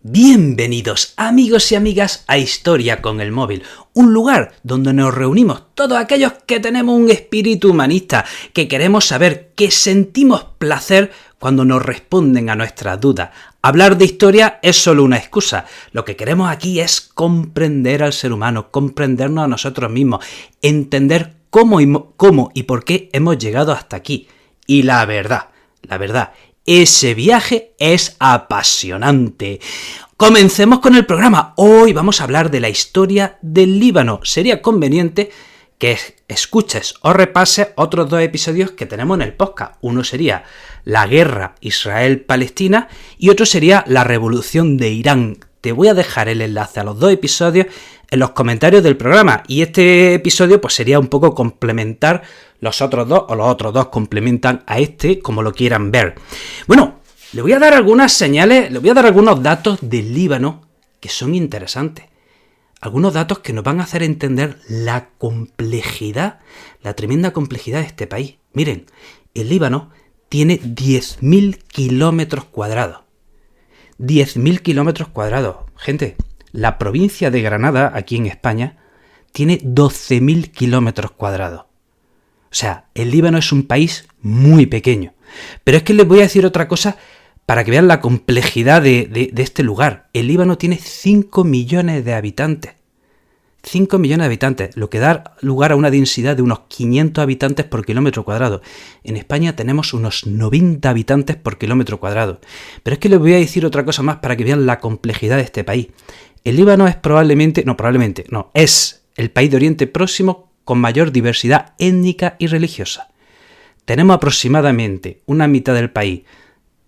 Bienvenidos amigos y amigas a Historia con el Móvil, un lugar donde nos reunimos todos aquellos que tenemos un espíritu humanista, que queremos saber, que sentimos placer cuando nos responden a nuestras dudas. Hablar de historia es solo una excusa, lo que queremos aquí es comprender al ser humano, comprendernos a nosotros mismos, entender cómo y por qué hemos llegado hasta aquí. Y la verdad, ese viaje es apasionante. Comencemos con el programa. Hoy vamos a hablar de la historia del Líbano. Sería conveniente que escuches o repases otros dos episodios que tenemos en el podcast. Uno sería la guerra Israel-Palestina y otro sería la revolución de Irán. Te voy a dejar el enlace a los dos episodios en los comentarios del programa, y este episodio pues sería un poco complementar los otros dos, o los otros dos complementan a este, como lo quieran ver. Bueno, le voy a dar algunas señales, le voy a dar algunos datos del Líbano que son interesantes. Algunos datos que nos van a hacer entender la complejidad, la tremenda complejidad de este país. Miren, el Líbano tiene 10.000 kilómetros cuadrados. 10.000 kilómetros cuadrados. Gente, la provincia de Granada, aquí en España, tiene 12.000 kilómetros cuadrados. O sea, el Líbano es un país muy pequeño. Pero es que les voy a decir otra cosa para que vean la complejidad de este lugar. El Líbano tiene 5 millones de habitantes. 5 millones de habitantes, lo que da lugar a una densidad de unos 500 habitantes por kilómetro cuadrado. En España tenemos unos 90 habitantes por kilómetro cuadrado. Pero es que les voy a decir otra cosa más para que vean la complejidad de este país. El Líbano es es el país de Oriente Próximo con mayor diversidad étnica y religiosa. Tenemos aproximadamente una mitad del país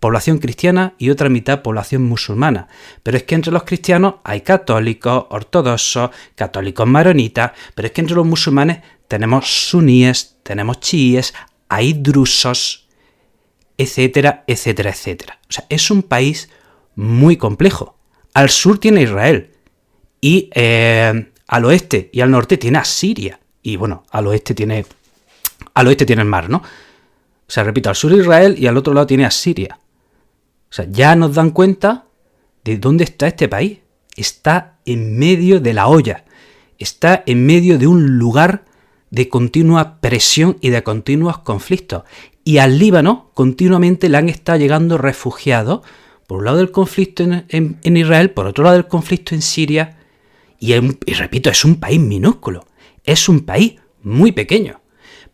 población cristiana y otra mitad población musulmana. Pero es que entre los cristianos hay católicos, ortodoxos, católicos maronitas, pero es que entre los musulmanes tenemos suníes, tenemos chiíes, hay drusos, etcétera, etcétera, etcétera. O sea, es un país muy complejo. Al sur tiene Israel y al oeste y al norte tiene a Siria. Y bueno, al oeste tiene el mar, ¿no? O sea, repito, al sur Israel y al otro lado tiene a Siria. O sea, ya nos dan cuenta de dónde está este país. Está en medio de la olla. Está en medio de un lugar de continua presión y de continuos conflictos. Y al Líbano continuamente le han estado llegando refugiados, por un lado del conflicto en Israel, por otro lado del conflicto en Siria. Y repito, es un país minúsculo. Es un país muy pequeño.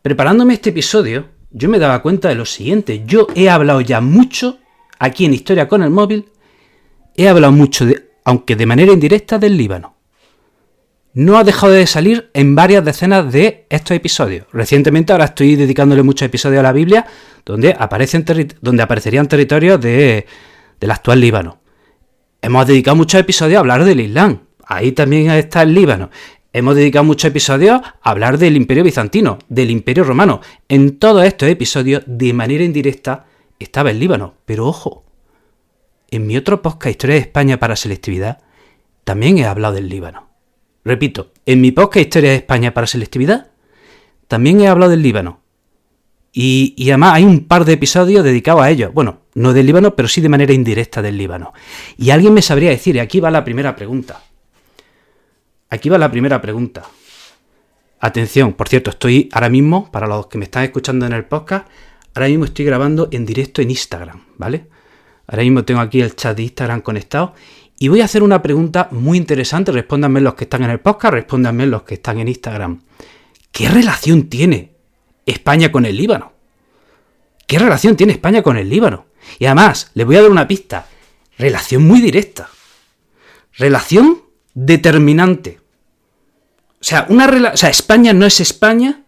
Preparándome este episodio, yo me daba cuenta de lo siguiente. Yo he hablado ya mucho aquí en Historia con el Móvil, he hablado mucho, aunque de manera indirecta, del Líbano. No ha dejado de salir en varias decenas de estos episodios. Recientemente ahora estoy dedicándole muchos episodios a la Biblia donde aparecerían territorios del actual Líbano. Hemos dedicado muchos episodios a hablar del Islam. Ahí también está el Líbano. Hemos dedicado muchos episodios a hablar del Imperio Bizantino, del Imperio Romano. En todos estos episodios, de manera indirecta, estaba el Líbano. Pero ojo, en mi otro podcast Historia de España para Selectividad, también he hablado del Líbano. Repito, en mi podcast Historia de España para Selectividad, también he hablado del Líbano. Y además hay un par de episodios dedicados a ello. Bueno, no del Líbano, pero sí de manera indirecta del Líbano. Y alguien me sabría decir, y aquí va la primera pregunta. Atención, por cierto, estoy ahora mismo, para los que me están escuchando en el podcast, ahora mismo estoy grabando en directo en Instagram, ¿vale? Ahora mismo tengo aquí el chat de Instagram conectado y voy a hacer una pregunta muy interesante. Respóndanme los que están en el podcast, respóndanme los que están en Instagram. ¿Qué relación tiene España con el Líbano? ¿Qué relación tiene España con el Líbano? Y además, les voy a dar una pista. Relación muy directa. Relación determinante. O sea, España no es España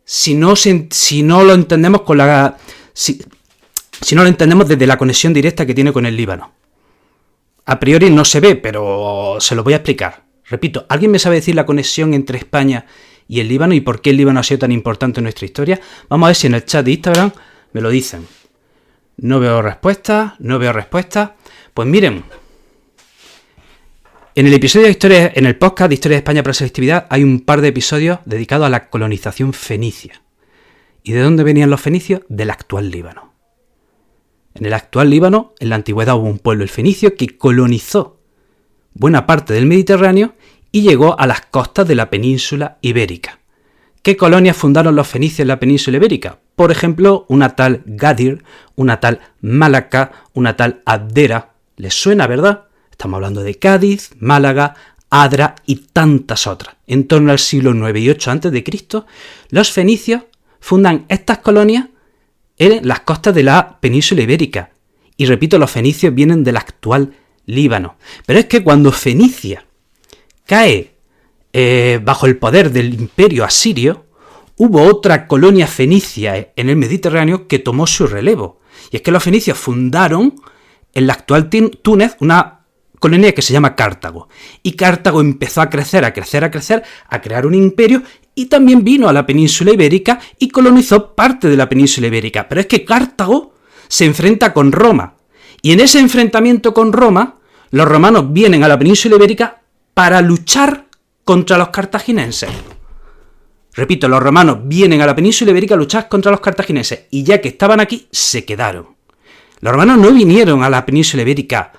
si no lo entendemos si no lo entendemos desde la conexión directa que tiene con el Líbano. A priori no se ve, pero se lo voy a explicar. Repito, ¿alguien me sabe decir la conexión entre España y el Líbano y por qué el Líbano ha sido tan importante en nuestra historia? Vamos a ver si en el chat de Instagram me lo dicen. No veo respuestas. Pues miren, en el podcast de Historia de España para Selectividad hay un par de episodios dedicados a la colonización fenicia. ¿Y de dónde venían los fenicios? Del actual Líbano. En el actual Líbano, en la antigüedad hubo un pueblo, el fenicio, que colonizó buena parte del Mediterráneo y llegó a las costas de la península ibérica. ¿Qué colonias fundaron los fenicios en la península ibérica? Por ejemplo, una tal Gadir, una tal Malaca, una tal Abdera. ¿Les suena, verdad? Estamos hablando de Cádiz, Málaga, Adra y tantas otras. En torno al siglo IX y 8 a.C., los fenicios fundan estas colonias en las costas de la península ibérica. Y repito, los fenicios vienen del actual Líbano. Pero es que cuando Fenicia cae bajo el poder del imperio asirio, hubo otra colonia fenicia en el Mediterráneo que tomó su relevo. Y es que los fenicios fundaron en la actual Túnez una colonia que se llama Cartago. Y Cartago empezó a crecer, a crear un imperio, y también vino a la península ibérica y colonizó parte de la península ibérica. Pero es que Cartago se enfrenta con Roma. Y en ese enfrentamiento con Roma, los romanos vienen a la península ibérica para luchar contra los cartagineses. Repito, los romanos vienen a la península ibérica a luchar contra los cartagineses, y ya que estaban aquí, se quedaron. Los romanos no vinieron a la península ibérica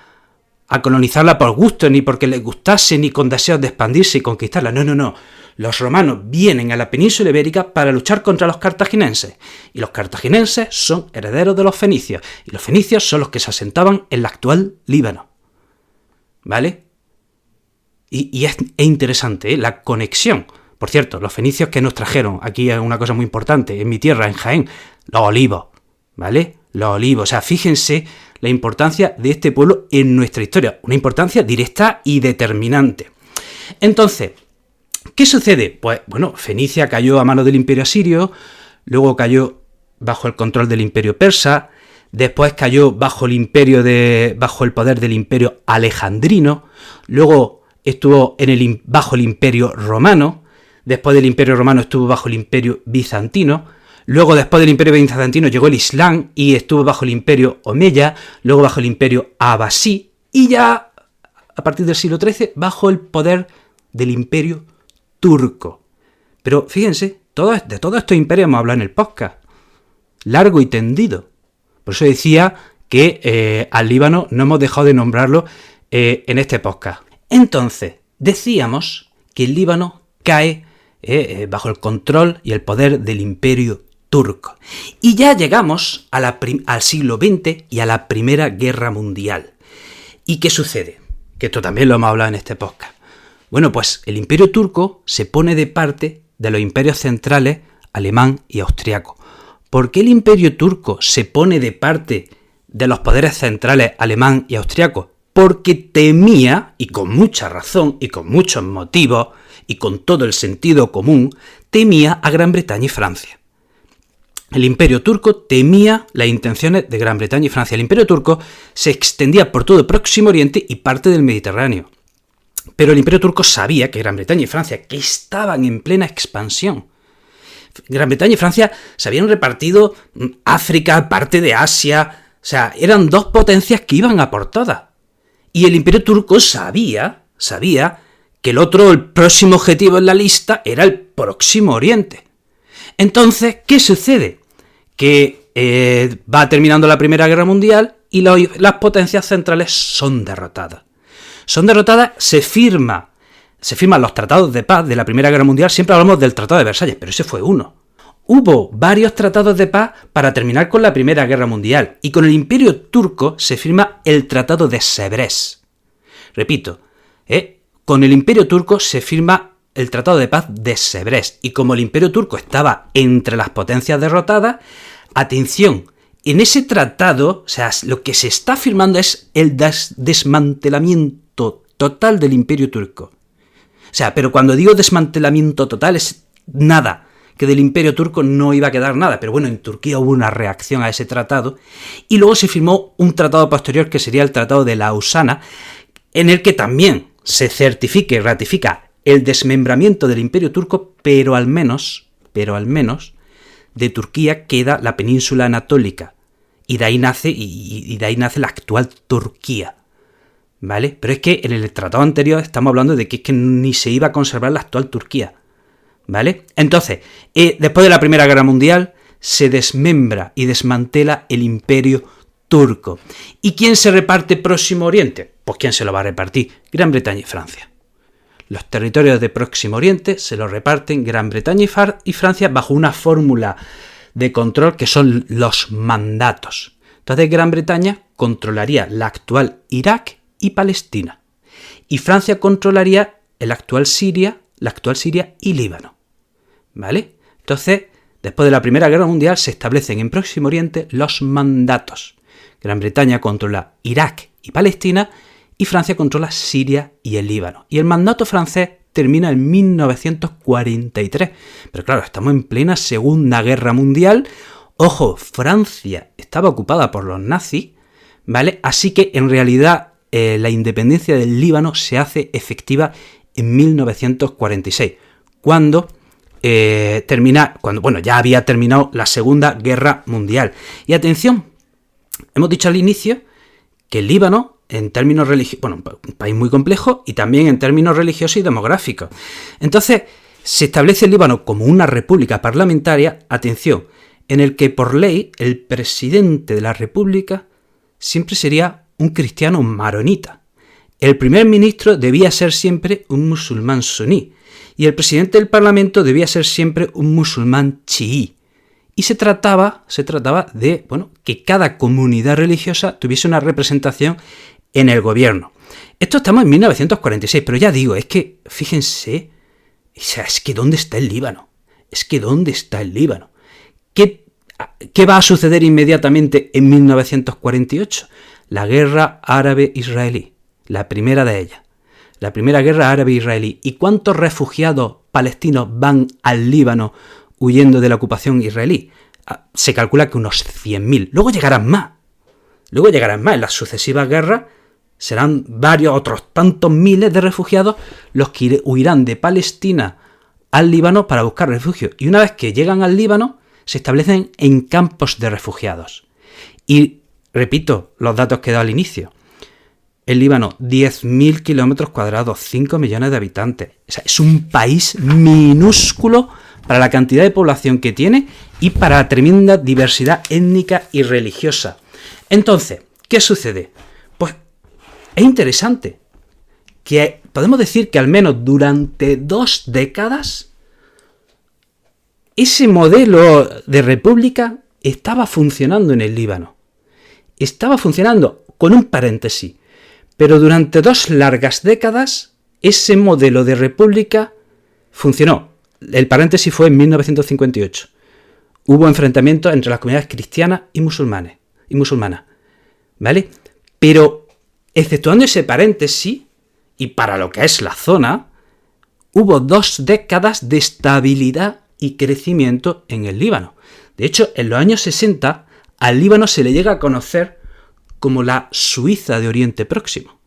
a colonizarla por gusto, ni porque les gustase, ni con deseos de expandirse y conquistarla. No. Los romanos vienen a la península ibérica para luchar contra los cartagineses. Y los cartagineses son herederos de los fenicios. Y los fenicios son los que se asentaban en el actual Líbano. ¿Vale? Y es interesante, ¿eh? La conexión. Por cierto, los fenicios que nos trajeron, aquí hay una cosa muy importante, en mi tierra, en Jaén, los olivos, ¿vale? Los olivos. O sea, fíjense la importancia de este pueblo en nuestra historia. Una importancia directa y determinante. Entonces, ¿qué sucede? Pues, bueno, Fenicia cayó a manos del imperio asirio, luego cayó bajo el control del imperio persa, después cayó bajo el poder del imperio alejandrino, luego estuvo bajo el imperio romano, después del imperio romano estuvo bajo el imperio bizantino, luego después del imperio bizantino llegó el Islam y estuvo bajo el imperio omeya, luego bajo el imperio abasí y ya a partir del siglo XIII bajo el poder del imperio turco. Pero fíjense, de todos estos imperios hemos hablado en el podcast, largo y tendido. Por eso decía que al Líbano no hemos dejado de nombrarlo en este podcast. Entonces, decíamos que el Líbano cae bajo el control y el poder del imperio turco. Y ya llegamos al siglo XX y a la Primera Guerra Mundial. ¿Y qué sucede? Que esto también lo hemos hablado en este podcast. Bueno, pues el imperio turco se pone de parte de los imperios centrales alemán y austriaco. ¿Por qué el imperio turco se pone de parte de los poderes centrales alemán y austriaco? Porque temía, y con mucha razón, y con muchos motivos, y con todo el sentido común, temía a Gran Bretaña y Francia. El imperio turco temía las intenciones de Gran Bretaña y Francia. El imperio turco se extendía por todo el Próximo Oriente y parte del Mediterráneo. Pero el imperio turco sabía que Gran Bretaña y Francia, que estaban en plena expansión, Gran Bretaña y Francia se habían repartido África, parte de Asia, o sea, eran dos potencias que iban a por todas. Y el imperio turco sabía que el próximo objetivo en la lista era el Próximo Oriente. Entonces, ¿qué sucede? Que va terminando la Primera Guerra Mundial y las potencias centrales son derrotadas. Se firman los tratados de paz de la Primera Guerra Mundial. Siempre hablamos del Tratado de Versalles, pero ese fue uno. Hubo varios tratados de paz para terminar con la Primera Guerra Mundial, y con el Imperio Turco se firma el Tratado de Sèvres. Repito, con el Imperio Turco se firma el Tratado de Paz de Sèvres, y como el Imperio Turco estaba entre las potencias derrotadas, atención, en ese tratado, o sea, lo que se está firmando es el desmantelamiento total del Imperio Turco. O sea, pero cuando digo desmantelamiento total es nada, que del Imperio Turco no iba a quedar nada. Pero bueno, en Turquía hubo una reacción a ese tratado y luego se firmó un tratado posterior que sería el Tratado de Lausana, en el que también se certifica y ratifica el desmembramiento del Imperio Turco, pero al menos de Turquía queda la península anatólica y de ahí nace la actual Turquía. ¿Vale? Pero es que en el tratado anterior estamos hablando de que es que ni se iba a conservar la actual Turquía. ¿Vale? Entonces, después de la Primera Guerra Mundial, se desmembra y desmantela el Imperio turco. ¿Y quién se reparte Próximo Oriente? Pues ¿quién se lo va a repartir? Gran Bretaña y Francia. Los territorios de Próximo Oriente se los reparten Gran Bretaña y Francia bajo una fórmula de control que son los mandatos. Entonces Gran Bretaña controlaría la actual Irak y Palestina. Y Francia controlaría la actual Siria y Líbano. ¿Vale? Entonces, después de la Primera Guerra Mundial se establecen en Próximo Oriente los mandatos. Gran Bretaña controla Irak y Palestina y Francia controla Siria y el Líbano. Y el mandato francés termina en 1943. Pero claro, estamos en plena Segunda Guerra Mundial. Ojo, Francia estaba ocupada por los nazis, ¿vale? Así que en realidad la independencia del Líbano se hace efectiva en 1946, cuando ya había terminado la Segunda Guerra Mundial. Y atención, hemos dicho al inicio que el Líbano, en términos religiosos, un país muy complejo y también en términos religiosos y demográficos. Entonces, se establece el Líbano como una república parlamentaria, atención, en el que por ley el presidente de la república siempre sería un cristiano maronita. El primer ministro debía ser siempre un musulmán suní y el presidente del parlamento debía ser siempre un musulmán chií. Y se trataba de que cada comunidad religiosa tuviese una representación en el gobierno. Esto estamos en 1946, pero ya digo, es que, fíjense, es que ¿dónde está el Líbano? ¿Qué va a suceder inmediatamente en 1948? La guerra árabe-israelí, la primera de ellas. La primera guerra árabe-israelí. ¿Y cuántos refugiados palestinos van al Líbano huyendo de la ocupación israelí? Se calcula que unos 100.000. Luego llegarán más. En las sucesivas guerras serán varios otros tantos miles de refugiados los que huirán de Palestina al Líbano para buscar refugio. Y una vez que llegan al Líbano, se establecen en campos de refugiados. Y repito los datos que he dado al inicio. El Líbano, 10.000 kilómetros cuadrados, 5 millones de habitantes. O sea, es un país minúsculo para la cantidad de población que tiene y para la tremenda diversidad étnica y religiosa. Entonces, ¿qué sucede? Pues es interesante que podemos decir que al menos durante 2 décadas ese modelo de república estaba funcionando en el Líbano. Estaba funcionando con un paréntesis, pero durante 2 largas décadas ese modelo de república funcionó. El paréntesis fue en 1958. Hubo enfrentamientos entre las comunidades cristianas y musulmanas, ¿vale? Pero, exceptuando ese paréntesis, y para lo que es la zona, hubo 2 décadas de estabilidad y crecimiento en el Líbano. De hecho, en los años 60, al Líbano se le llega a conocer como la Suiza de Oriente Próximo.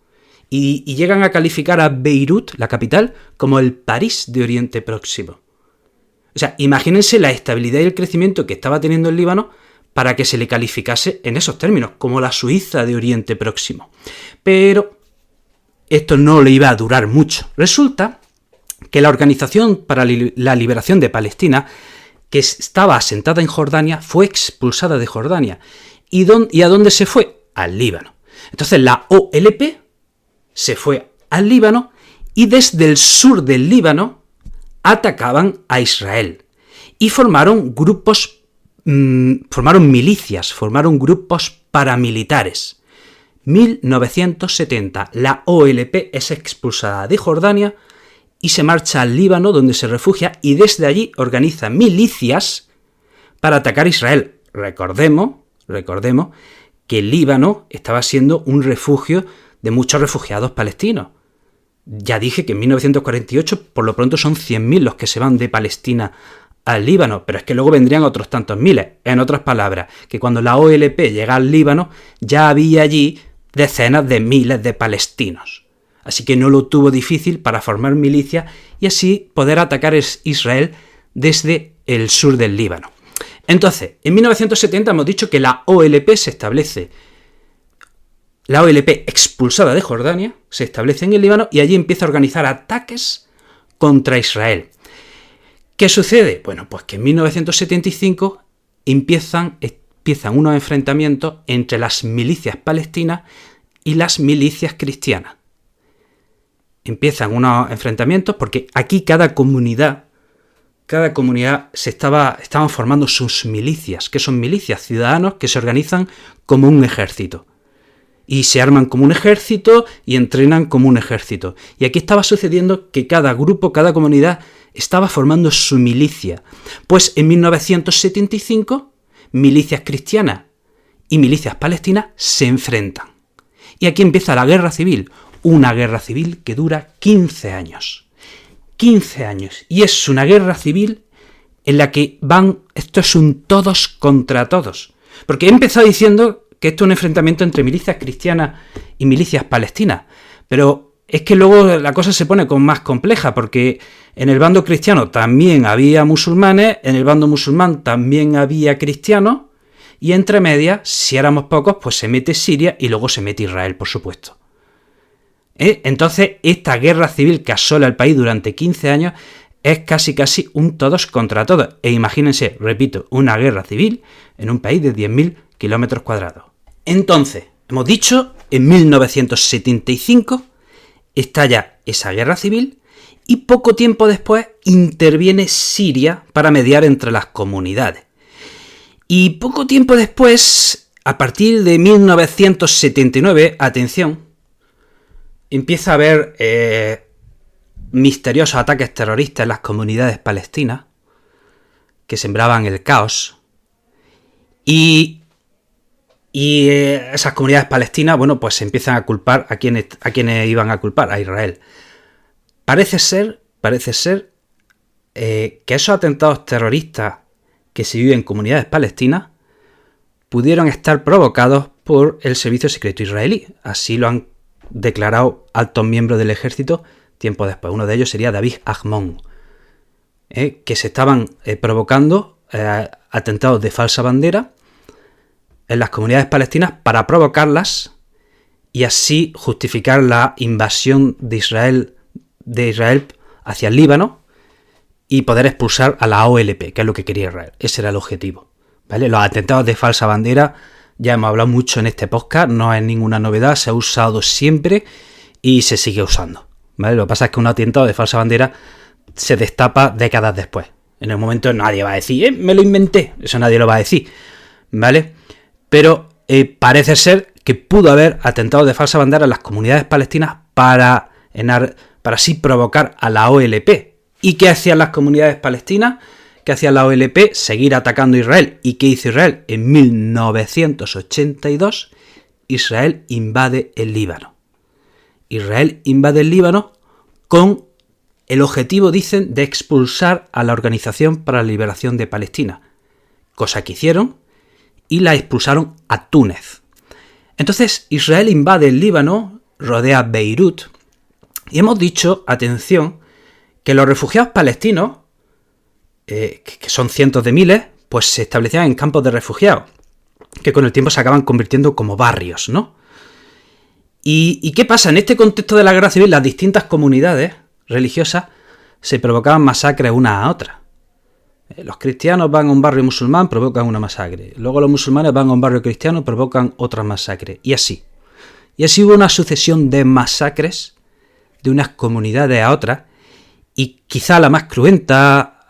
Y llegan a calificar a Beirut, la capital, como el París de Oriente Próximo. O sea, imagínense la estabilidad y el crecimiento que estaba teniendo el Líbano para que se le calificase en esos términos, como la Suiza de Oriente Próximo. Pero esto no le iba a durar mucho. Resulta que la Organización para la Liberación de Palestina, que estaba asentada en Jordania, fue expulsada de Jordania. ¿Y a dónde se fue? Al Líbano. Entonces la OLP se fue al Líbano y desde el sur del Líbano atacaban a Israel y formaron milicias, formaron grupos paramilitares. 1970, la OLP es expulsada de Jordania y se marcha al Líbano, donde se refugia, y desde allí organiza milicias para atacar a Israel. Recordemos que el Líbano estaba siendo un refugio de muchos refugiados palestinos. Ya dije que en 1948 por lo pronto son 100.000 los que se van de Palestina al Líbano, pero es que luego vendrían otros tantos miles. En otras palabras, que cuando la OLP llega al Líbano ya había allí decenas de miles de palestinos. Así que no lo tuvo difícil para formar milicias y así poder atacar a Israel desde el sur del Líbano. Entonces, en 1970 hemos dicho que la OLP se establece. La OLP expulsada de Jordania se establece en el Líbano y allí empieza a organizar ataques contra Israel. ¿Qué sucede? Bueno, pues que en 1975 empiezan empiezan unos enfrentamientos entre las milicias palestinas y las milicias cristianas. Empiezan unos enfrentamientos porque aquí cada comunidad estaban formando sus milicias, que son milicias, ciudadanos que se organizan como un ejército. Y se arman como un ejército y entrenan como un ejército. Y aquí estaba sucediendo que cada grupo, cada comunidad estaba formando su milicia. Pues en 1975, milicias cristianas y milicias palestinas se enfrentan. Y aquí empieza la guerra civil, una guerra civil que dura 15 años. 15 años. Y es una guerra civil en la que esto es un todos contra todos. Porque he empezado diciendo que esto es un enfrentamiento entre milicias cristianas y milicias palestinas. Pero es que luego la cosa se pone más compleja, porque en el bando cristiano también había musulmanes, en el bando musulmán también había cristianos, y entre medias, si éramos pocos, pues se mete Siria y luego se mete Israel, por supuesto. Entonces, esta guerra civil que asola el país durante 15 años es casi un todos contra todos. E imagínense, repito, una guerra civil en un país de 10.000 kilómetros cuadrados. Entonces, hemos dicho, en 1975 estalla esa guerra civil y poco tiempo después interviene Siria para mediar entre las comunidades. Y poco tiempo después, a partir de 1979, atención, empieza a haber misteriosos ataques terroristas en las comunidades palestinas que sembraban el caos. Y esas comunidades palestinas, bueno, pues se empiezan a culpar a quienes iban a culpar, a Israel. Parece ser que esos atentados terroristas que se viven en comunidades palestinas pudieron estar provocados por el servicio secreto israelí. Así lo han declarado altos miembros del ejército tiempo después. Uno de ellos sería David Agmon, que se estaban provocando atentados de falsa bandera en las comunidades palestinas para provocarlas y así justificar la invasión de Israel hacia el Líbano y poder expulsar a la OLP, que es lo que quería Israel. Ese era el objetivo, ¿vale? Los atentados de falsa bandera, ya hemos hablado mucho en este podcast, no es ninguna novedad, se ha usado siempre y se sigue usando, ¿vale? Lo que pasa es que un atentado de falsa bandera se destapa décadas después. En el momento nadie va a decir, me lo inventé, eso nadie lo va a decir, ¿vale? Pero parece ser que pudo haber atentados de falsa bandera en las comunidades palestinas para así provocar a la OLP. ¿Y qué hacían las comunidades palestinas? ¿Qué hacía la OLP? Seguir atacando a Israel. ¿Y qué hizo Israel? En 1982, Israel invade el Líbano. Israel invade el Líbano con el objetivo, dicen, de expulsar a la Organización para la Liberación de Palestina. Cosa que hicieron, y la expulsaron a Túnez. Entonces Israel invade el Líbano, rodea Beirut, y hemos dicho, atención, que los refugiados palestinos, que son cientos de miles, pues se establecían en campos de refugiados, que con el tiempo se acaban convirtiendo como barrios, ¿no? ¿Y qué pasa? En este contexto de la guerra civil, las distintas comunidades religiosas se provocaban masacres unas a otras. Los cristianos van a un barrio musulmán, provocan una masacre. Luego los musulmanes van a un barrio cristiano, provocan otra masacre. Y así. Y así hubo una sucesión de masacres de unas comunidades a otras. Y quizá la más cruenta,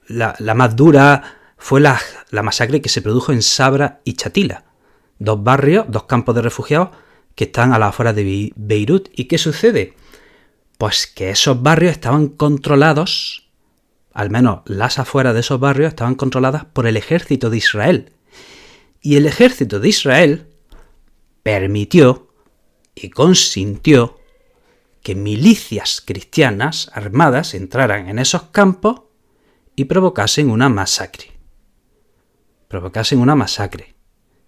la más dura, fue la masacre que se produjo en Sabra y Chatila. Dos barrios, dos campos de refugiados que están a las afueras de Beirut. ¿Y qué sucede? Pues que esos barrios estaban controlados, al menos las afueras de esos barrios estaban controladas por el ejército de Israel. Y el ejército de Israel permitió y consintió que milicias cristianas armadas entraran en esos campos y provocasen una masacre.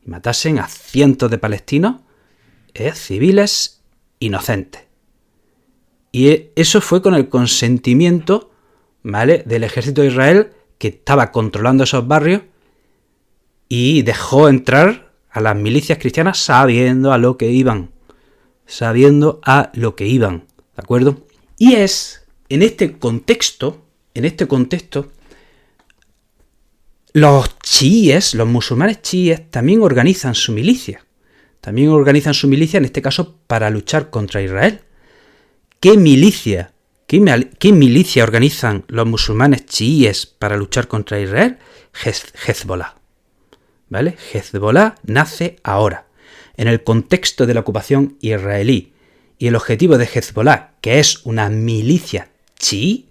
Y matasen a cientos de palestinos, civiles inocentes. Y eso fue con el consentimiento, ¿vale?, del ejército de Israel, que estaba controlando esos barrios y dejó entrar a las milicias cristianas sabiendo a lo que iban. ¿De acuerdo? Y es en este contexto, Los chiíes, los musulmanes chiíes, también organizan su milicia. También organizan su milicia, en este caso, para luchar contra Israel. ¿Qué milicia? ¿Qué milicia organizan los musulmanes chiíes para luchar contra Israel? Hezbollah. ¿Vale? Hezbollah nace ahora, en el contexto de la ocupación israelí. Y el objetivo de Hezbollah, que es una milicia chií,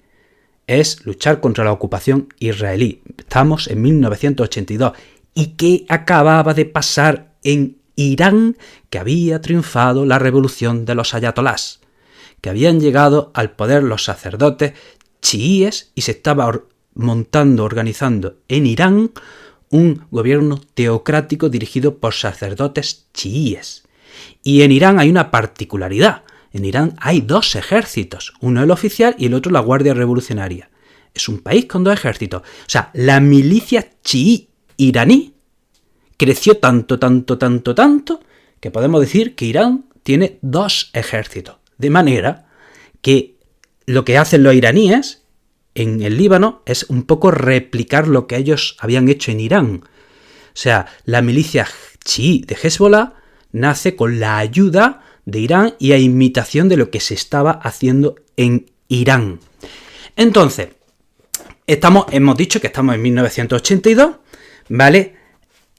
es luchar contra la ocupación israelí. Estamos en 1982. ¿Y qué acababa de pasar en Irán? Que había triunfado la revolución de los ayatolás, que habían llegado al poder los sacerdotes chiíes y se estaba organizando en Irán un gobierno teocrático dirigido por sacerdotes chiíes. Y en Irán hay una particularidad. En Irán hay dos ejércitos, uno el oficial y el otro la Guardia Revolucionaria. Es un país con dos ejércitos. O sea, la milicia chií iraní creció tanto, que podemos decir que Irán tiene dos ejércitos. De manera que lo que hacen los iraníes en el Líbano es un poco replicar lo que ellos habían hecho en Irán. O sea, la milicia chií de Hezbollah nace con la ayuda de Irán y a imitación de lo que se estaba haciendo en Irán. Entonces, hemos dicho que estamos en 1982, ¿vale?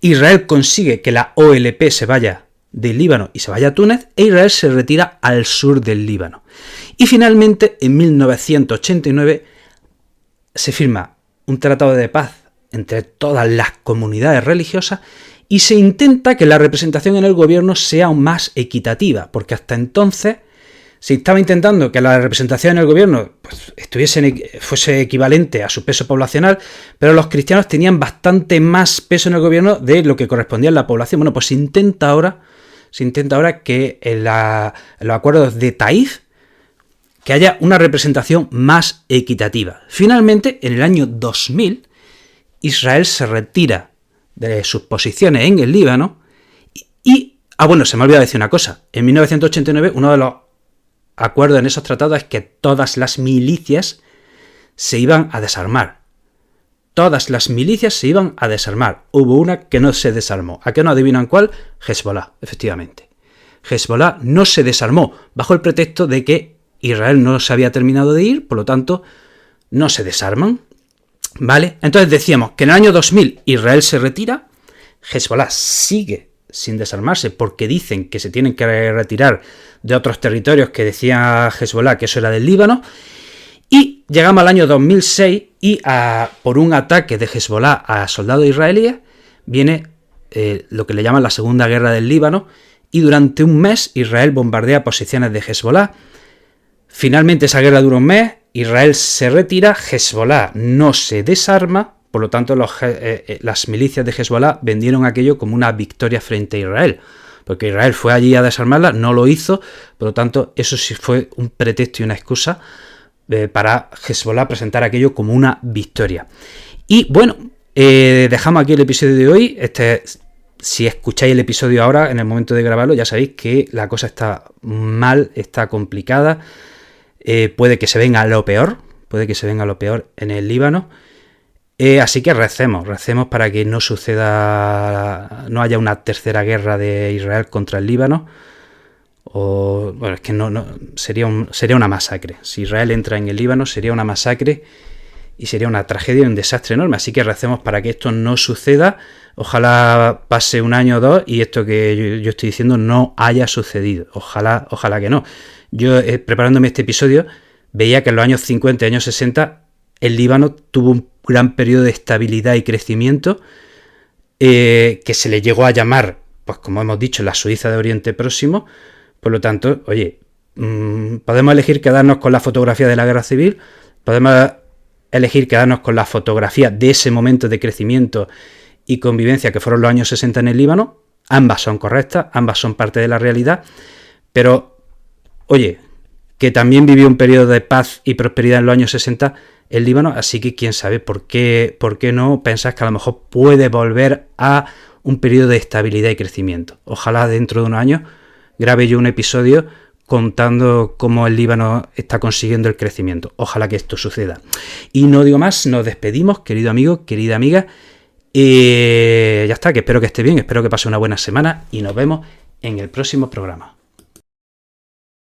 Israel consigue que la OLP se vaya del Líbano y se vaya a Túnez, e Israel se retira al sur del Líbano. Y finalmente, en 1989, se firma un tratado de paz entre todas las comunidades religiosas y se intenta que la representación en el gobierno sea aún más equitativa, porque hasta entonces se estaba intentando que la representación en el gobierno fuese equivalente a su peso poblacional, pero los cristianos tenían bastante más peso en el gobierno de lo que correspondía a la población. Bueno, pues se intenta ahora que en los acuerdos de Taif que haya una representación más equitativa. Finalmente, en el año 2000, Israel se retira de sus posiciones en el Líbano y se me ha olvidado decir una cosa. En 1989, uno de los acuerdos en esos tratados es que todas las milicias se iban a desarmar. Todas las milicias se iban a desarmar. Hubo una que no se desarmó. ¿A qué no adivinan cuál? Hezbollah, efectivamente. Hezbollah no se desarmó bajo el pretexto de que Israel no se había terminado de ir, por lo tanto, no se desarman. ¿Vale? Entonces decíamos que en el año 2000 Israel se retira, Hezbollah sigue sin desarmarse porque dicen que se tienen que retirar de otros territorios que decía Hezbollah que eso era del Líbano, y llegamos al año 2006 y por un ataque de Hezbollah a soldados israelíes viene lo que le llaman la Segunda Guerra del Líbano, y durante un mes Israel bombardea posiciones de Hezbollah. Finalmente esa guerra dura un mes, Israel se retira, Hezbollah no se desarma, por lo tanto las milicias de Hezbollah vendieron aquello como una victoria frente a Israel, porque Israel fue allí a desarmarla, no lo hizo, por lo tanto eso sí fue un pretexto y una excusa para Hezbollah presentar aquello como una victoria. Y bueno, dejamos aquí el episodio de hoy. Si escucháis el episodio ahora, en el momento de grabarlo, ya sabéis que la cosa está mal, está complicada. Puede que se venga lo peor en el Líbano. Así que recemos para que no haya una tercera guerra de Israel contra el Líbano. Es que sería una masacre. Si Israel entra en el Líbano, sería una masacre y sería una tragedia y un desastre enorme. Así que recemos para que esto no suceda. Ojalá pase un año o dos y esto que yo estoy diciendo no haya sucedido. Ojalá que no. Yo, preparándome este episodio, veía que en los años 50 y años 60 el Líbano tuvo un gran periodo de estabilidad y crecimiento que se le llegó a llamar, pues como hemos dicho, la Suiza de Oriente Próximo. Por lo tanto, oye, podemos elegir quedarnos con la fotografía de la guerra civil, podemos elegir quedarnos con la fotografía de ese momento de crecimiento y convivencia que fueron los años 60 en el Líbano. Ambas son correctas, ambas son parte de la realidad, pero oye, que también vivió un periodo de paz y prosperidad en los años 60 el Líbano, así que quién sabe por qué no pensáis que a lo mejor puede volver a un periodo de estabilidad y crecimiento. Ojalá dentro de unos años grabe yo un episodio contando cómo el Líbano está consiguiendo el crecimiento. Ojalá que esto suceda. Y no digo más, nos despedimos, querido amigo, querida amiga, Y ya está, que espero que esté bien, espero que pase una buena semana y nos vemos en el próximo programa.